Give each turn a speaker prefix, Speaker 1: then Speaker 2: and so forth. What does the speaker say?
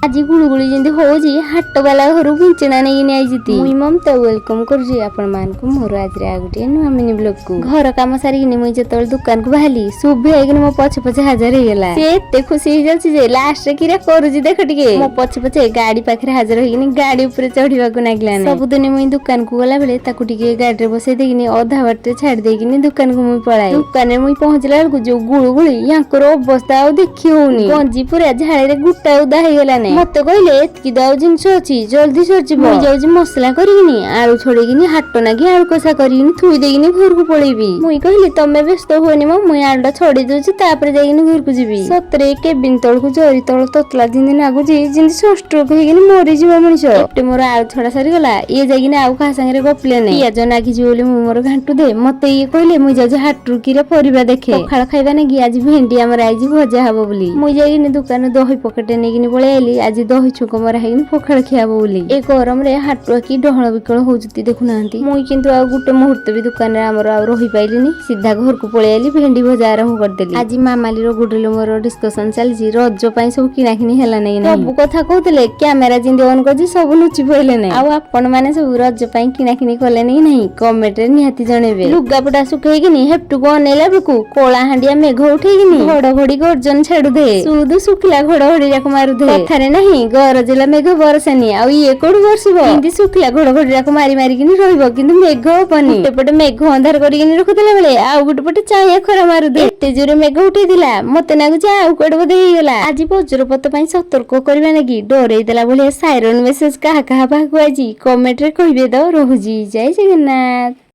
Speaker 1: आज गुड़गुड़ी जमी होची हाट वाला घर विंचना नहीं आई मुई ममता वेलकम करुची आपण मानकु मोर आज आ गोटे नुआ मिनी ब्लॉग को घर काम सारिकिनी मुई जतल दुकान को बाहली सुबह आइकिनी मो पछे पछे हाजर हो गला से एते खुशी हो जाउची जे लास्ट रे किरा करूची देख टिके मो पछे पछे गाड़ी पाखरे हाजर होइकिनी गाड़ी ऊपर चढ़ीबा को नागला नै सब दिन मुई दुकान को गला बेले ताकू टिके गाड़ी रे बसै देकिनी अधा बाटे छाड़ देकिनी दुकान को मुई पळाई दुकान रे मुई पहुंचला बेलकु जो गुळगुळी यांकर अवस्था आ देखि होनी गंजी पूरा झाळे रे गुट्टा उदा हो गला नै मते कहले एतकी दाउ जिंस अछि जल्दी सरजिबो मुई जाउची मसला करिकिनी आलू छोड़ेकिनी हाट नागी आलू कसा करिकिनी थुई देकिनी घर को पळेबी मुई कहली तमे व्यस्त होनी म मुई आलूटा छोड़ी दोची तापर जाइकिनी घर को जीबी सतरे केबिन तळ को जरी तळ ततला जिंदी नागुची जिंदी सस्ट्रोक हेकिनी मरि जीवा मनिष एटे मोर आलू छोड़ा सरी गला ये जाइकिनी आउ का संगे गपले नै पियाज नागी जी बोली मुई मोर घांटू दे मते ये कहले मुई जाउची हाट रुकीरे परिबा देखे पखाळ खाइबा नागी आज भेंडी हमर आइजी भजा हबो बोली मुई जाइकिनी दुकान दही पकेट नेकिनी पळे आइली आज दही छुक मरा हेकिनी पखाळ खियाबो बोली ए गरम रे हाटुआ की डहळ बिकळ होउजती देखु नांती मुई किंतु आ गुटे मुहूर्त भी दुकान रे हमर आ रही पाइलिनी सीधा घर को पळे आइली भेंडी भजा आरंभ कर देली आज मामाली रो गुडलो मोर डिस्कशन चलजी रज पई सब किना किनी हेला नै सब कथा कहतले कैमरा जिंदी ऑन करजी सब लुचि पहिले नै आ आपण माने सब रज पई किना किनी कले नै नहीं कमेंट रे निहाती जणेबे लुगा पटा सुखै किनी हेप्टु को नेला बेकु कोळा हांडिया मेघ उठै किनी घडघडी गर्जन छेडु दे सुदु सुखला घडघडी जाक मारु दे कथारे नहीं गरजला मेघ बरसनी आ ये कोड बरसिबो इंदी सुखला घडघडी जाक मारी मारी किनी रहइबो किंतु मेघ पनी एपटे मेघ अंधार करी किनी रखुतला बेले आ गुटे पटे चाया खरा मारु दे एते जोरे मेघ उठै दिला मते नागु जा आ कोड बदे गेला आज वज्रपत पई सतर्क करबा लागी डरै देला बोले साइरन मेसेज कहा कहा बाकु आजी कमेंट रे कहिबे द रहुजी जय जगन्नाथ।